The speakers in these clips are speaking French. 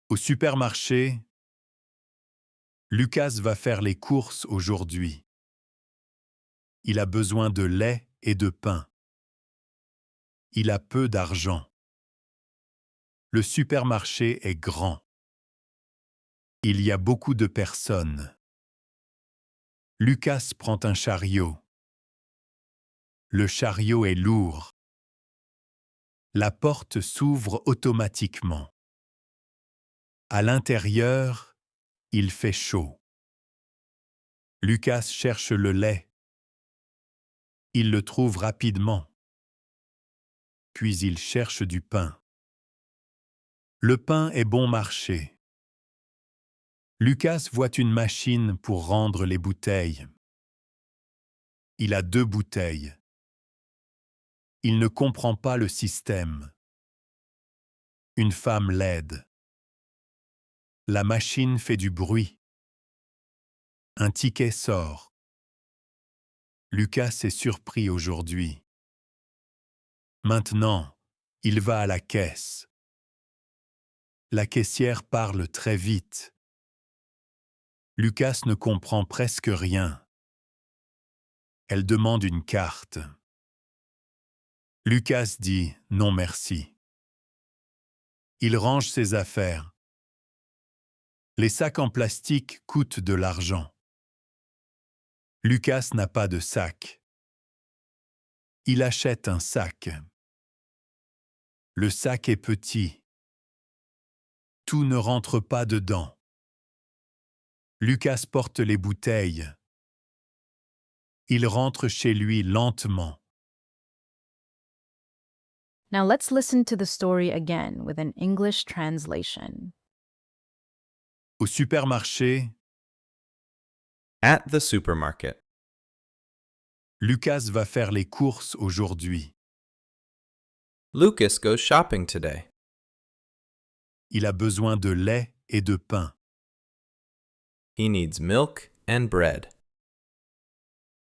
Au supermarché, Lucas va faire les courses aujourd'hui. Il a besoin de lait et de pain. Il a peu d'argent. Le supermarché est grand. Il y a beaucoup de personnes. Lucas prend un chariot. Le chariot est lourd. La porte s'ouvre automatiquement. À l'intérieur, il fait chaud. Lucas cherche le lait. Il le trouve rapidement. Puis il cherche du pain. Le pain est bon marché. Lucas voit une machine pour rendre les bouteilles. Il a 2 bouteilles. Il ne comprend pas le système. Une femme l'aide. La machine fait du bruit. Un ticket sort. Lucas est surpris aujourd'hui. Maintenant, il va à la caisse. La caissière parle très vite. Lucas ne comprend presque rien. Elle demande une carte. Lucas dit « Non merci ». Il range ses affaires. Les sacs en plastique coûtent de l'argent. Lucas n'a pas de sac. Il achète un sac. Le sac est petit. Tout ne rentre pas dedans. Lucas porte les bouteilles. Il rentre chez lui lentement. Now let's listen to the story again with an English translation. Au supermarché, At the supermarket, Lucas va faire les courses aujourd'hui. Lucas goes shopping today. Il a besoin de lait et de pain. He needs milk and bread.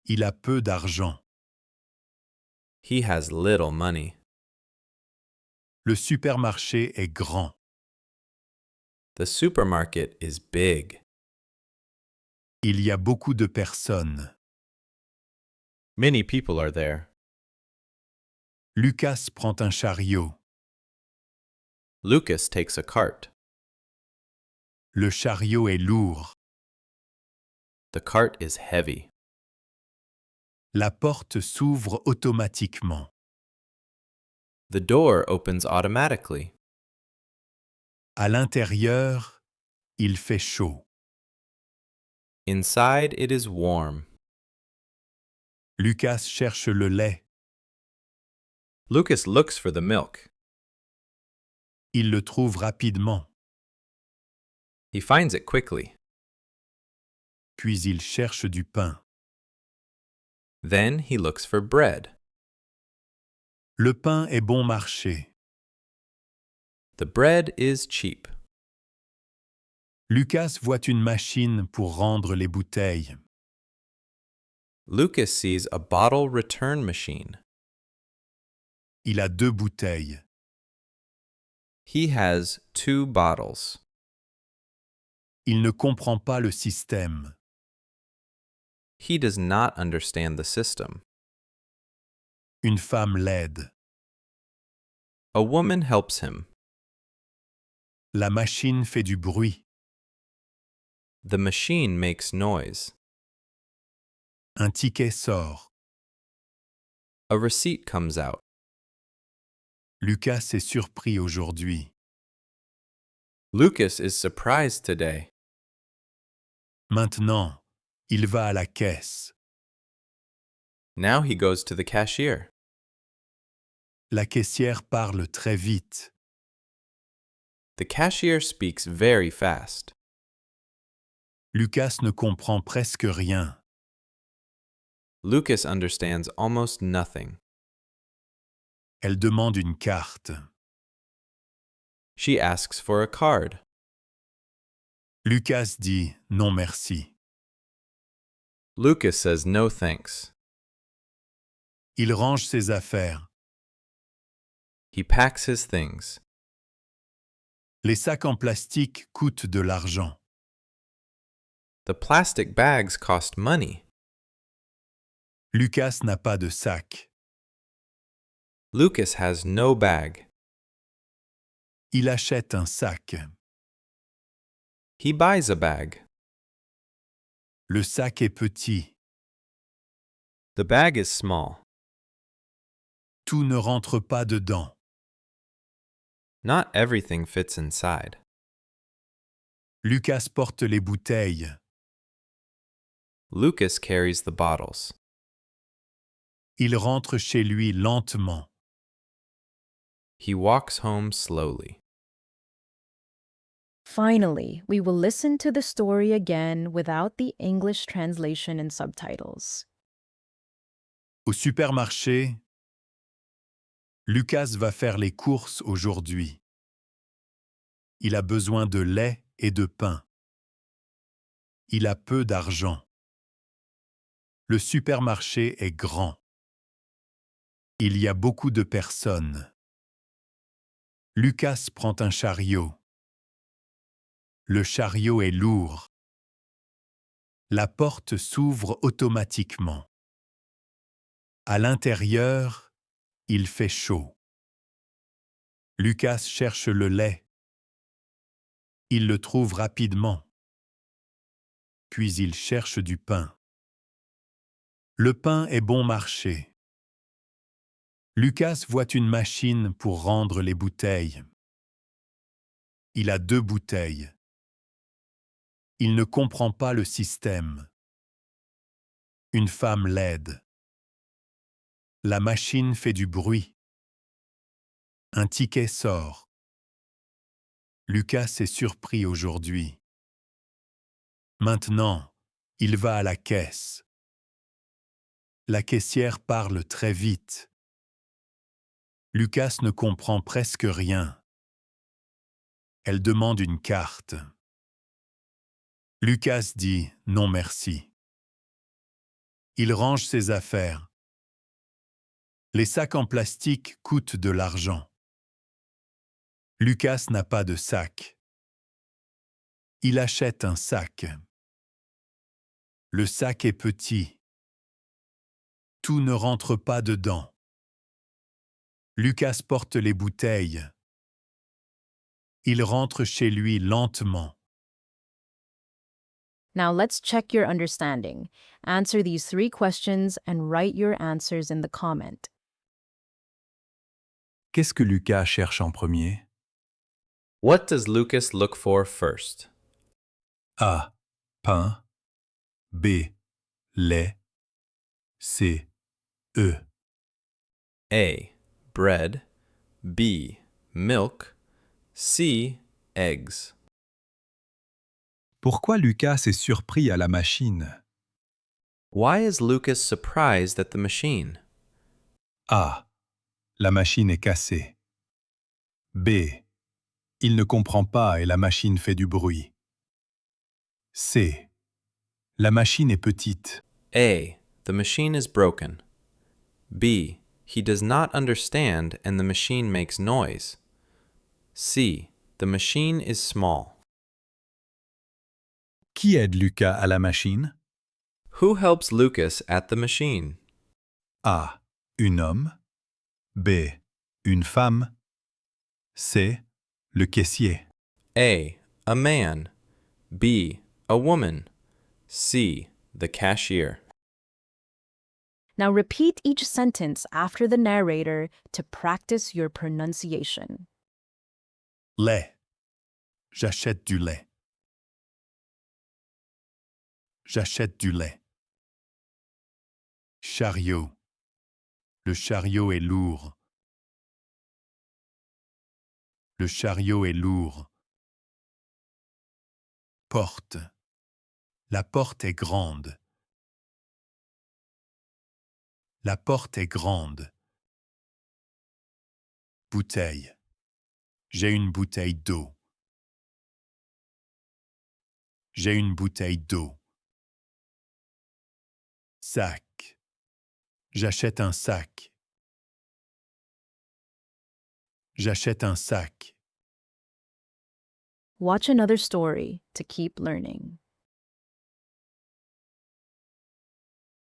Il a peu d'argent. He has little money. Le supermarché est grand. The supermarket is big. Il y a beaucoup de personnes. Many people are there. Lucas prend un chariot. Lucas takes a cart. Le chariot est lourd. The cart is heavy. La porte s'ouvre automatiquement. The door opens automatically. À l'intérieur, il fait chaud. Inside it is warm. Lucas cherche le lait. Lucas looks for the milk. Il le trouve rapidement. He finds it quickly. Puis il cherche du pain. Then he looks for bread. Le pain est bon marché. The bread is cheap. Lucas voit une machine pour rendre les bouteilles. Lucas sees a bottle return machine. Il a 2 bouteilles. He has 2 bottles. Il ne comprend pas le système. He does not understand the system. Une femme l'aide. A woman helps him. La machine fait du bruit. The machine makes noise. Un ticket sort. A receipt comes out. Lucas est surpris aujourd'hui. Lucas is surprised today. Maintenant, il va à la caisse. Now he goes to the cashier. La caissière parle très vite. The cashier speaks very fast. Lucas ne comprend presque rien. Lucas understands almost nothing. Elle demande une carte. She asks for a card. Lucas dit « Non merci ». Lucas says no thanks. Il range ses affaires. He packs his things. Les sacs en plastique coûtent de l'argent. The plastic bags cost money. Lucas n'a pas de sac. Lucas has no bag. Il achète un sac. He buys a bag. Le sac est petit. The bag is small. Tout ne rentre pas dedans. Not everything fits inside. Lucas porte les bouteilles. Lucas carries the bottles. Il rentre chez lui lentement. He walks home slowly. Finally, we will listen to the story again without the English translation and subtitles. Au supermarché, Lucas va faire les courses aujourd'hui. Il a besoin de lait et de pain. Il a peu d'argent. Le supermarché est grand. Il y a beaucoup de personnes. Lucas prend un chariot. Le chariot est lourd. La porte s'ouvre automatiquement. À l'intérieur, il fait chaud. Lucas cherche le lait. Il le trouve rapidement. Puis il cherche du pain. Le pain est bon marché. Lucas voit une machine pour rendre les bouteilles. Il a 2 bouteilles. Il ne comprend pas le système. Une femme l'aide. La machine fait du bruit. Un ticket sort. Lucas est surpris aujourd'hui. Maintenant, il va à la caisse. La caissière parle très vite. Lucas ne comprend presque rien. Elle demande une carte. Lucas dit « Non merci ». Il range ses affaires. Les sacs en plastique coûtent de l'argent. Lucas n'a pas de sac. Il achète un sac. Le sac est petit. Tout ne rentre pas dedans. Lucas porte les bouteilles. Il rentre chez lui lentement. Now let's check your understanding. Answer these 3 questions and write your answers in the comment. Qu'est-ce que Lucas cherche en premier? What does Lucas look for first? A. Pain. B. Lait. C. œufs. A. Bread. B. Milk. C. Eggs. Pourquoi Lucas est surpris à la machine? Why is Lucas surprised at the machine? A. La machine est cassée. B. Il ne comprend pas et la machine fait du bruit. C. La machine est petite. A. The machine is broken. B. He does not understand and the machine makes noise. C. The machine is small. Qui aide Lucas à la machine? Who helps Lucas at the machine? A. Un homme. B. Une femme. C. Le caissier. A. A man. B. A woman. C. The cashier. Now repeat each sentence after the narrator to practice your pronunciation. Lait. J'achète du lait. J'achète du lait. Chariot. Le chariot est lourd. Le chariot est lourd. Porte. La porte est grande. La porte est grande. Bouteille. J'ai une bouteille d'eau. J'ai une bouteille d'eau. Sac. J'achète un sac. J'achète un sac. Watch another story to keep learning.